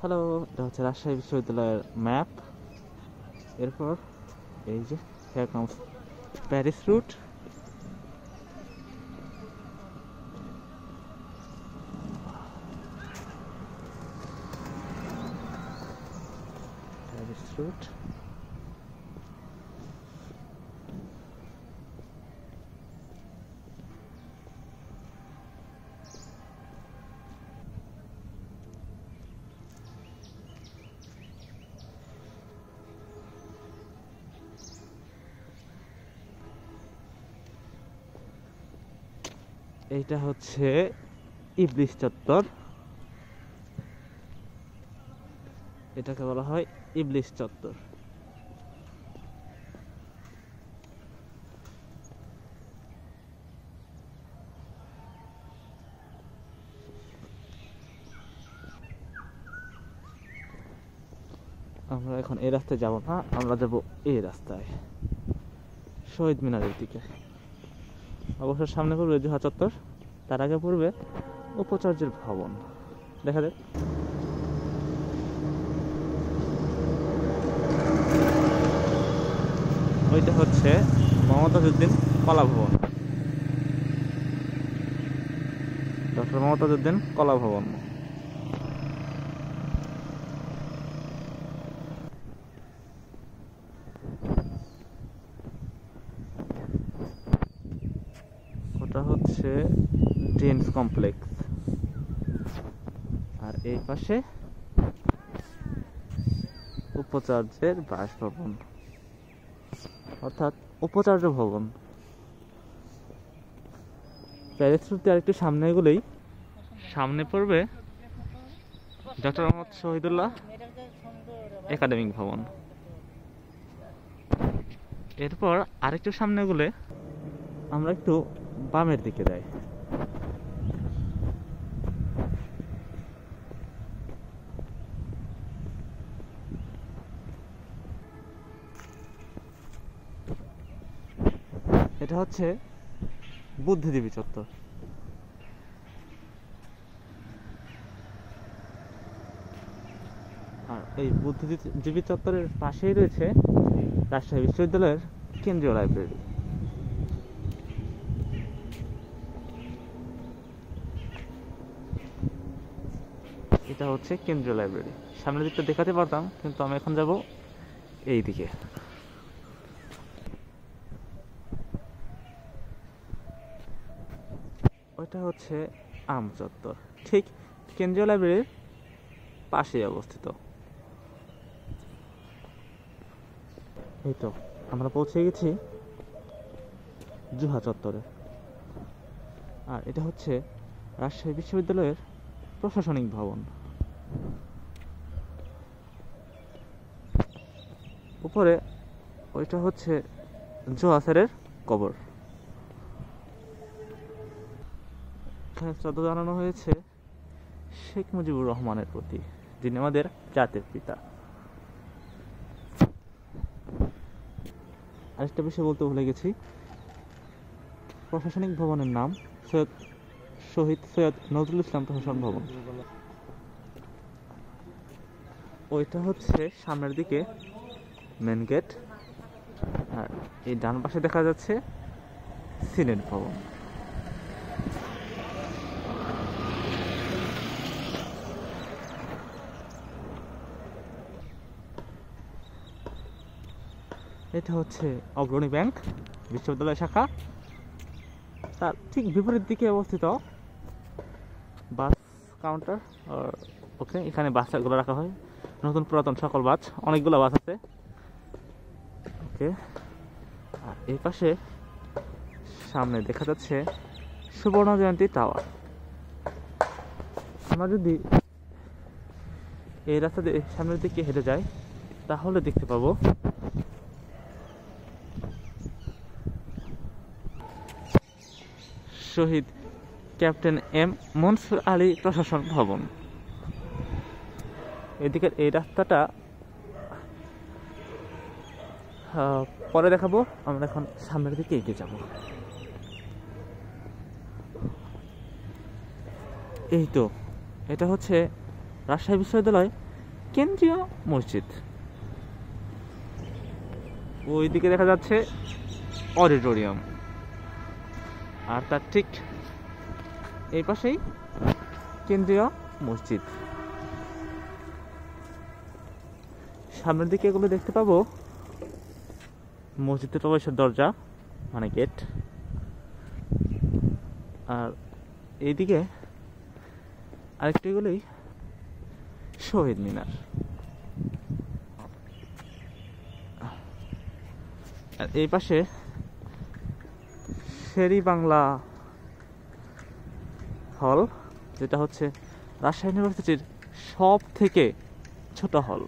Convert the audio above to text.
Hello, এটা হচ্ছে রাজশাহী বিশ্ববিদ্যালয়ের ম্যাপ। এরপর এই যে here comes Paris route. Paris route এইটা হচ্ছে ইবলিশ চত্বর। এটাকে বলা হয় ইবলিশ চত্বর। আমরা এখন এই রাস্তায় যাব না, আমরা যাব এই রাস্তায় শহীদ মিনারের দিকে। অবশ্য সামনে পড়বে জুহা চত্বর, তার আগে পড়বে উপাচার্যের ভবন। দেখা যাক। ওইটা হচ্ছে মমতাজউদ্দিন কলা ভবন, ডক্টর মমতাজউদ্দিন কলা ভবন। ওটা হচ্ছে ডিনস কমপ্লেক্স। আর এই পাশে উপাচার্যের বাসভবন, অর্থাৎ উপাচার্য ভবন। প্যারিস রুটে আরেকটু সামনে এগুলোই সামনে পড়বে ডক্টর মোহাম্মদ শহীদুল্লাহ একাডেমিক ভবন। এরপর আরেকটু সামনে গেলে আমরা একটু বামের দিকে যাই। এটা হচ্ছে বুদ্ধিজীবী চত্বর। আর এই বুদ্ধিজীবী চত্বরের পাশেই রয়েছে রাজশাহী বিশ্ববিদ্যালয়ের কেন্দ্রীয় লাইব্রেরি। এটা হচ্ছে কেন্দ্রীয় লাইব্রেরি। সামনের দিকটা দেখাতে পারতাম, কিন্তু আমি এখন যাব এই দিকে। ওইটা হচ্ছে আম চত্বর, ঠিক কেন্দ্রীয় লাইব্রেরির পাশেই অবস্থিত। এই তো আমরা পৌঁছে গেছি জুহা চত্বরে। আর এটা হচ্ছে রাজশাহী বিশ্ববিদ্যালয়ের প্রশাসনিক ভবন। উপরে ওইটা হচ্ছে জোহা স্যারের কবর। এখানে শ্রদ্ধা জানানো হয়েছে শেখ মুজিবুর রহমানের প্রতি, যিনি আমাদের জাতির পিতা। আরেকটা বিষয় বলতে ভুলে গেছি, প্রশাসনিক ভবনের নাম শহীদ সৈয়দ নজরুল ইসলাম প্রশাসন ভবন। ওইটা হচ্ছে সামনের দিকে মেন গেট। আর এই ডান পাশে দেখা যাচ্ছে সিনেট ভবন। এটা হচ্ছে অগ্রণী ব্যাংক বিশ্ববিদ্যালয় শাখা। তার ঠিক বিপরীত দিকে অবস্থিত বাস কাউন্টার। ওকে, এখানে বাসগুলো রাখা হয়, নতুন পুরাতন সকল বাস, অনেকগুলো বাস আছে। ওকে, আর এই পাশে সামনে দেখা যাচ্ছে সুবর্ণ জয়ন্তী টাওয়ার। আমরা যদি এই রাস্তা দিয়ে সামনের দিকে হেঁটে যাই তাহলে দেখতে পাবো শহীদ ক্যাপ্টেন এম মনসুর আলী প্রশাসন ভবন। এদিকের এই রাস্তাটা পরে দেখাবো, আমরা এখন সামনের দিকে এগিয়ে যাব। এই তো এটা হচ্ছে রাজশাহী বিশ্ববিদ্যালয় কেন্দ্রীয় মসজিদ। ওইদিকে দেখা যাচ্ছে অডিটোরিয়াম, আর তার ঠিক এই পাশেই কেন্দ্রীয় মসজিদ। সামনের দিকে এগুলো দেখতে পাবো মসজিদের প্রবেশের দরজা, মানে গেট। আর এইদিকে আরেকটি এগুলোই শহীদ মিনার। আর এই পাশে শেরি বাংলা হল, যেটা হচ্ছে রাজশাহী ইউনিভার্সিটির সব থেকে ছোট হল।